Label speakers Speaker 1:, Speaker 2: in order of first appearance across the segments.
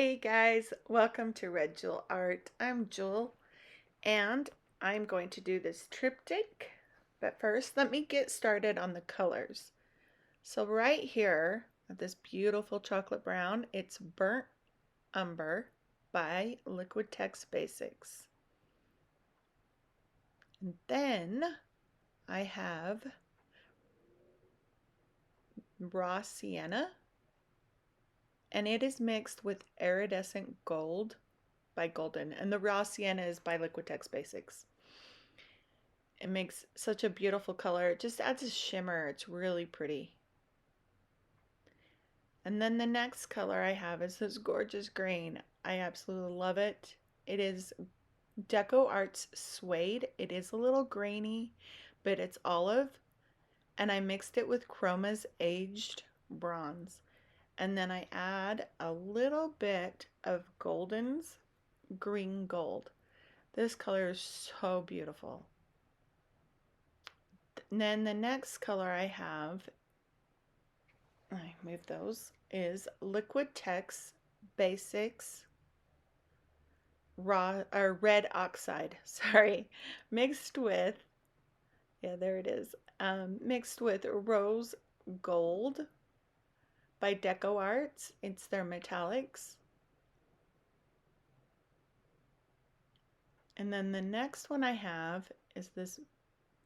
Speaker 1: Hey guys, welcome to Red Jewel Art. I'm Jewel and I'm going to do this triptych. But first, let me get started on the colors. So right here, this beautiful chocolate brown, it's Burnt Umber by Liquitex Basics. And then I have raw sienna, and it is mixed with iridescent gold by Golden, and the raw sienna is by Liquitex Basics. It makes such a beautiful color. It just adds a shimmer. It's really pretty. And then the next color I have is this gorgeous green. I absolutely love it. It is Decoart's suede. It is a little grainy, but it's olive. And I mixed it with Chroma's aged bronze. And then I add a little bit of Golden's green gold. This color is so beautiful. And then the next color I have, I move those, is Liquitex Basics raw or red oxide, sorry, mixed with, yeah, there it is, mixed with rose gold by Decoart. It's their metallics. And then the next one I have is this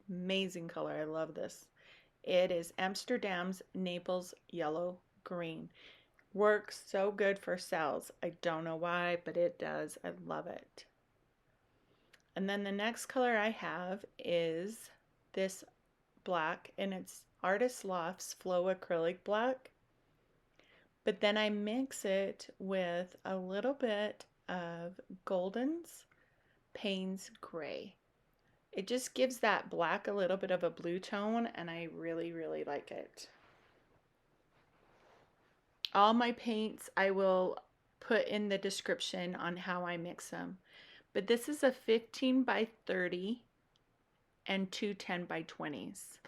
Speaker 1: amazing color. I love this. It is Amsterdam's Naples yellow green. Works so good for cells. I don't know why, but it does. I love it. And then the next color I have is this black, and it's Artist Loft's Flow Acrylic Black. But then I mix it with a little bit of Golden's Paynes Gray. It just gives that black a little bit of a blue tone, and I really, really like it. All my paints I will put in the description on how I mix them. But this is a 15 by 30 and two 10 by 20s.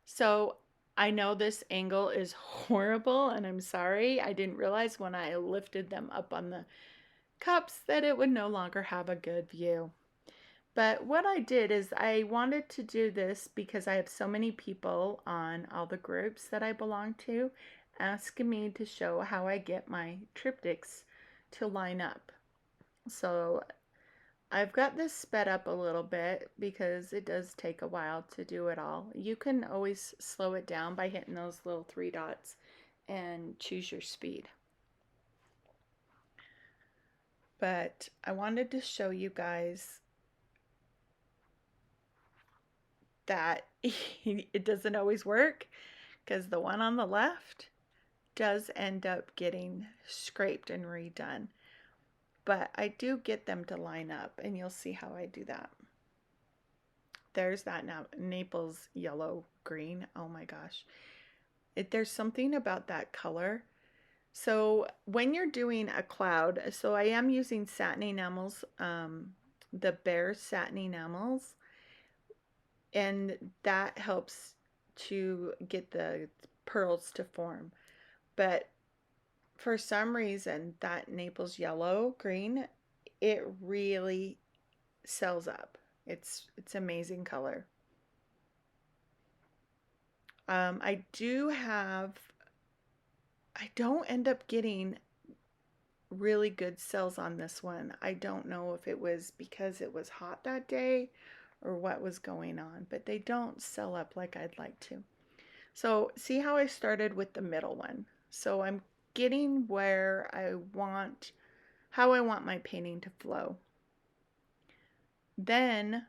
Speaker 1: So I know this angle is horrible, and I'm sorry. I didn't realize when I lifted them up on the cups that it would no longer have a good view. But what I did is I wanted to do this because I have so many people on all the groups that I belong to asking me to show how I get my triptychs to line up. So I've got this sped up a little bit because it does take a while to do it all. You can always slow it down by hitting those little three dots and choose your speed. But I wanted to show you guys that it doesn't always work, because the one on the left does end up getting scraped and redone. But I do get them to line up, and you'll see how I do that. There's that now, Naples yellow green. Oh my gosh. There's something about that color. So when you're doing a cloud, so I am using satin enamels, the BERH satin enamels, and that helps to get the pearls to form. But for some reason, that Naples yellow green, it really sells up. It's amazing color. I don't end up getting really good cells on this one. I don't know if it was because it was hot that day or what was going on, but they don't sell up like I'd like to. So see how I started with the middle one. So I'm getting where I want, how I want my painting to flow. Then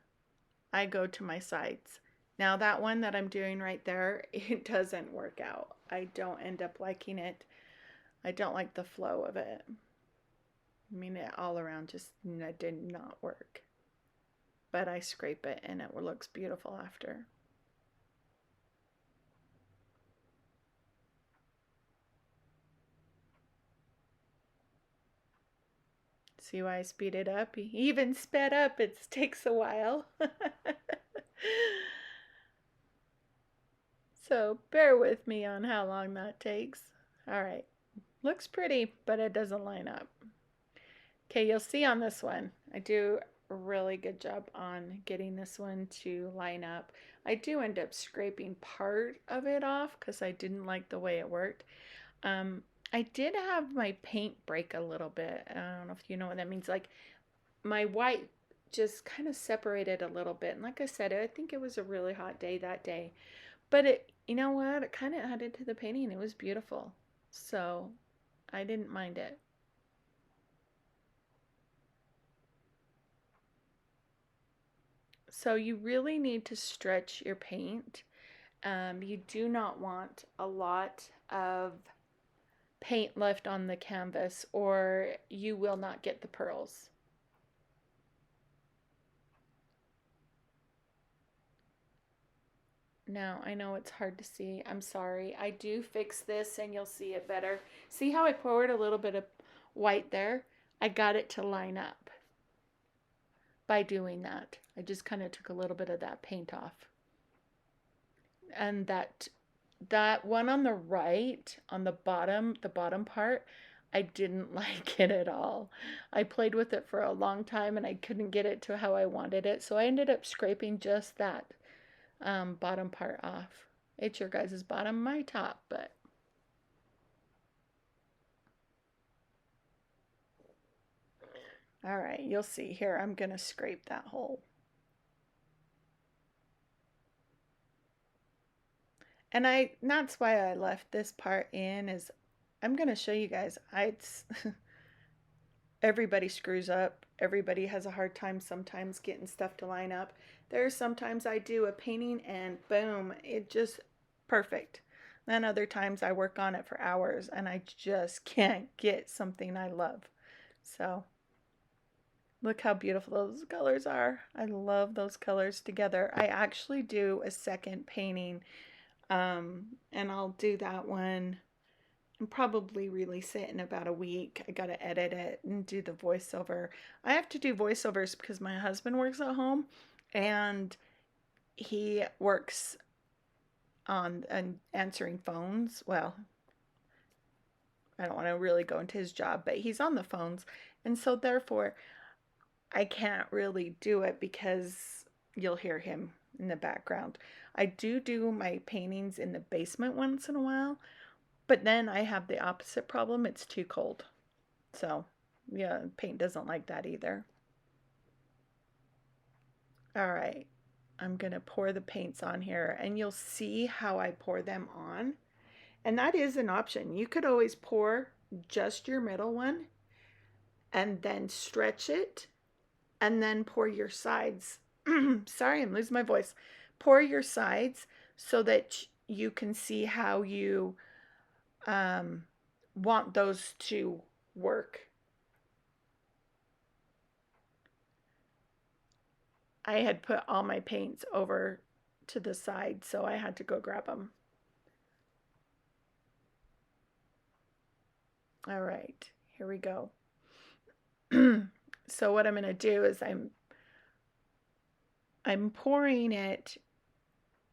Speaker 1: I go to my sides. Now that one that I'm doing right there, it doesn't work out. I don't end up liking it. I don't like the flow of it. I mean, it all around just did not work. But I scrape it and it looks beautiful after. See why I speed it up? Even sped up, it takes a while. So bear with me on how long that takes. All right, Looks pretty, but it doesn't line up. Okay, you'll see on this one, I do a really good job on getting this one to line up. I do end up scraping part of it off because I didn't like the way it worked. I did have my paint break a little bit. I don't know if you know what that means. Like my white just kind of separated a little bit. And like I said, I think it was a really hot day that day. But it, you know what? It kind of added to the painting. It was beautiful. So I didn't mind it. So you really need to stretch your paint. You do not want a lot of paint left on the canvas or you will not get the pearls. Now, I know it's hard to see. I'm sorry. I do fix this and you'll see it better. See how I poured a little bit of white there? I got it to line up by doing that. I just kind of took a little bit of that paint off. And that one on the right, on the bottom part, I didn't like it at all. I played with it for a long time and I couldn't get it to how I wanted it. So I ended up scraping just that bottom part off. It's your guys' bottom, my top, but all right, you'll see here. I'm gonna scrape that hole. And that's why I left this part in is I'm gonna show you guys. Everybody screws up. Everybody has a hard time sometimes getting stuff to line up. There's sometimes I do a painting and boom, it just perfect. Then other times I work on it for hours and I just can't get something I love. So look how beautiful those colors are. I love those colors together. I actually do a second painting and I'll do that one and probably release it in about a week. I got to edit it and do the voiceover. I have to do voiceovers because my husband works at home and he works on answering phones. Well, I don't want to really go into his job, but he's on the phones. And so therefore, I can't really do it because you'll hear him in the background. I do my paintings in the basement once in a while, but then I have the opposite problem. It's too cold. So, yeah, paint doesn't like that either. All right, I'm going to pour the paints on here and you'll see how I pour them on. And that is an option. You could always pour just your middle one and then stretch it and then pour your sides. Sorry, I'm losing my voice. Pour your sides so that you can see how you want those to work. I had put all my paints over to the side, so I had to go grab them. All right, here we go. So what I'm going to do is I'm pouring it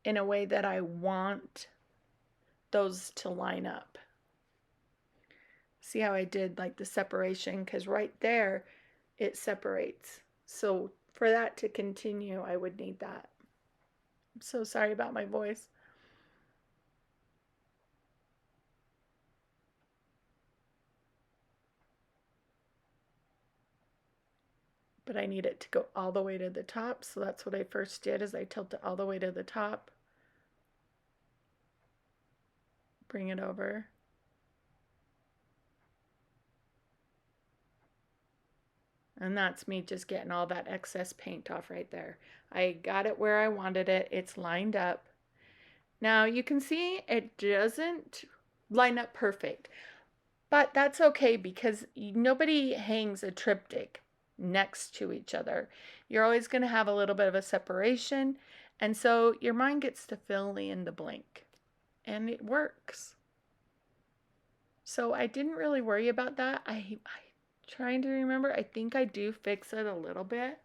Speaker 1: in a way that I want those to line up. See how I did like the separation, because right there it separates. So for that to continue, I would need that. I'm so sorry about my voice. But I need it to go all the way to the top. So that's what I first did is I tilt it all the way to the top. Bring it over. And that's me just getting all that excess paint off right there. I got it where I wanted it. It's lined up. Now you can see it doesn't line up perfect, but that's okay because nobody hangs a triptych next to each other. You're always going to have a little bit of a separation, and so your mind gets to fill in the blank, and it works. So I didn't really worry about that. I trying to remember. I think I do fix it a little bit,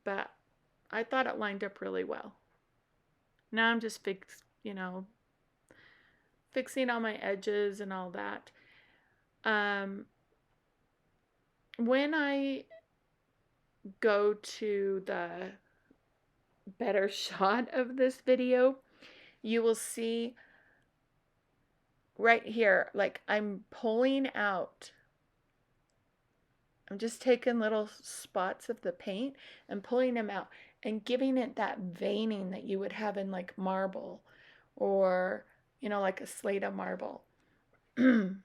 Speaker 1: but I thought it lined up really well. Now I'm just fixing all my edges and all that. When I go to the better shot of this video, you will see right here, like I'm pulling out. I'm just taking little spots of the paint and pulling them out and giving it that veining that you would have in like marble or, like a slate of marble. And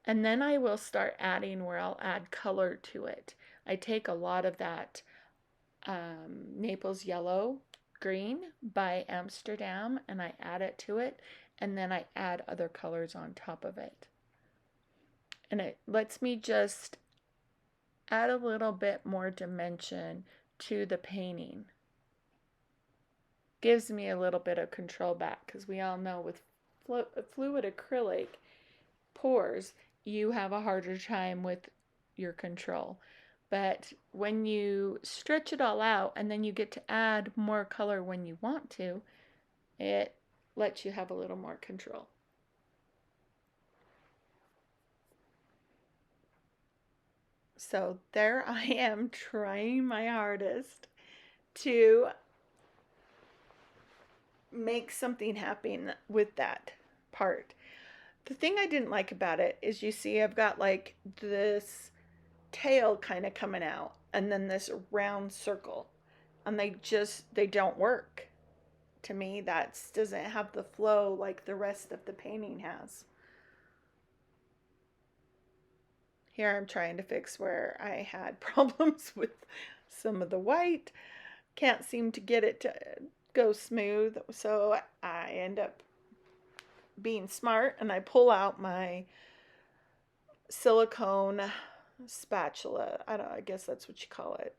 Speaker 1: then I will start adding where I'll add color to it. I take a lot of that Naples yellow green by Amsterdam and I add it to it, and then I add other colors on top of it. And it lets me just add a little bit more dimension to the painting. Gives me a little bit of control back, because we all know with fluid acrylic pours, you have a harder time with your control. But when you stretch it all out and then you get to add more color when you want to, it lets you have a little more control. So there I am trying my hardest to make something happen with that part. The thing I didn't like about it is, you see I've got like this tail kind of coming out and then this round circle, and they don't work. To me, that doesn't have the flow like the rest of the painting has. Here I'm trying to fix where I had problems with some of the white. Can't seem to get it to go smooth, so I end up being smart and I pull out my silicone spatula. I guess that's what you call it.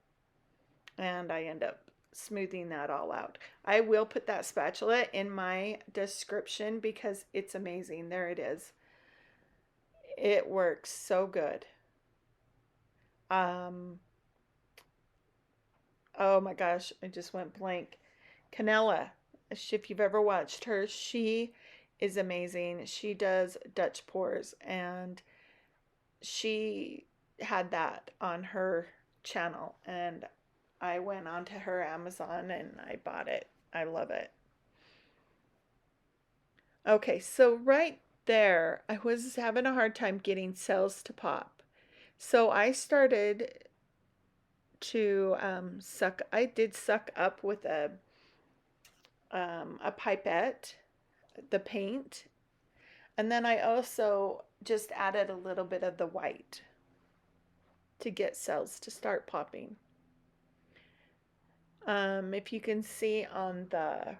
Speaker 1: And I end up smoothing that all out. I will put that spatula in my description because it's amazing. There it is. It works so good. Oh my gosh, I just went blank. Canella, if you've ever watched her, she is amazing. She does Dutch pours, and she had that on her channel, and I went onto her Amazon and I bought it. I love it. Okay, so right there, I was having a hard time getting cells to pop. So I started to I did suck up with a pipette, the paint, and then I also just added a little bit of the white to get cells to start popping. If you can see on the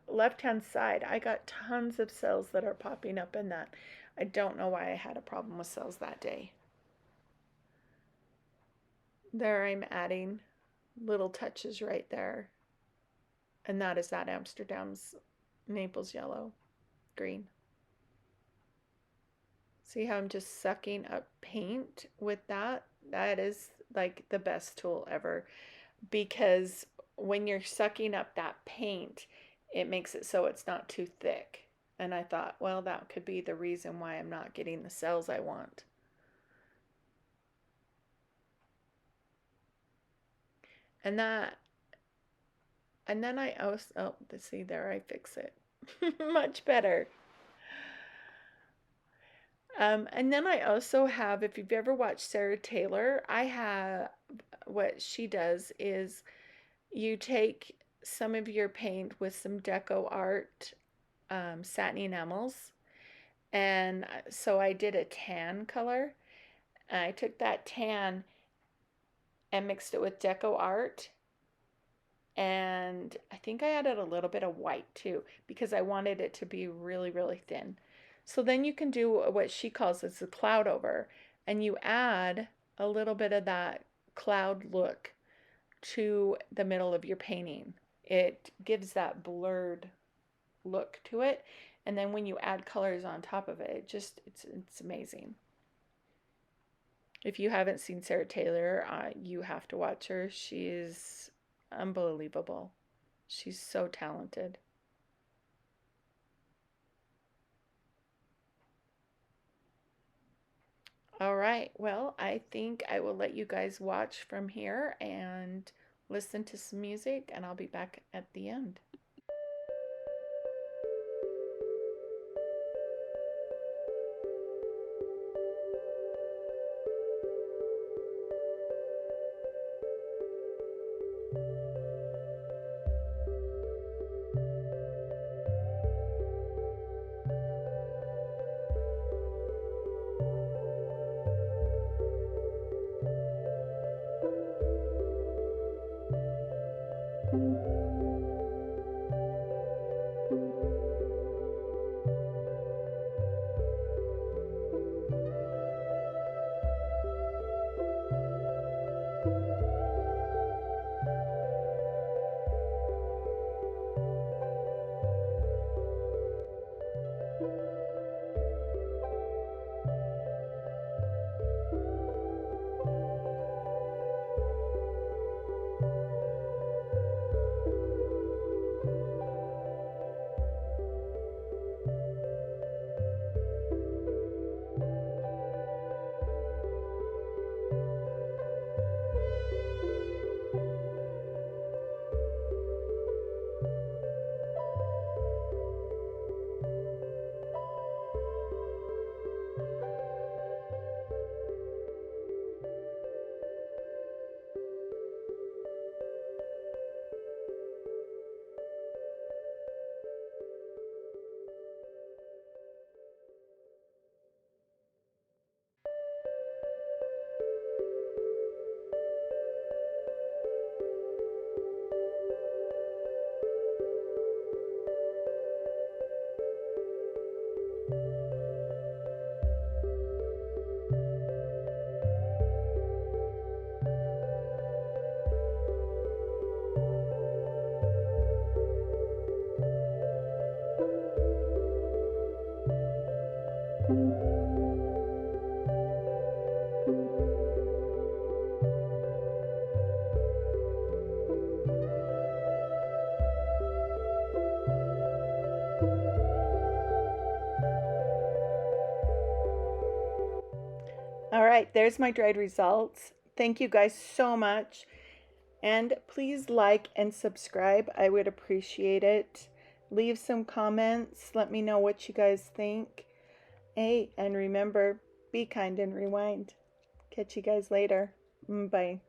Speaker 1: left-hand side, I got tons of cells that are popping up in that. I don't know why I had a problem with cells that day. There I'm adding little touches right there. And that is that Amsterdam's Naples yellow green. See how I'm just sucking up paint with that? That is like the best tool ever, because when you're sucking up that paint, it makes it so it's not too thick. And I thought, well, that could be the reason why I'm not getting the cells I want. And then I also, oh, see there, I fix it. Much better. And then I also have, if you've ever watched Sarah Taylor, I have, what she does is you take some of your paint with some Decoart satin enamels. And so I did a tan color. And I took that tan and mixed it with Decoart. And I think I added a little bit of white too, because I wanted it to be really, really thin. So then you can do what she calls as a cloud over, and you add a little bit of that cloud look to the middle of your painting. It gives that blurred look to it, and then when you add colors on top of it, it's amazing. If you haven't seen Sarah Taylor, you have to watch her. She is unbelievable. She's so talented. All right, well, I think I will let you guys watch from here and listen to some music, and I'll be back at the end. All right, there's my dried results. Thank you guys so much. And please like and subscribe. I would appreciate it. Leave some comments. Let me know what you guys think. Hey, and remember, be kind and rewind. Catch you guys later. Bye.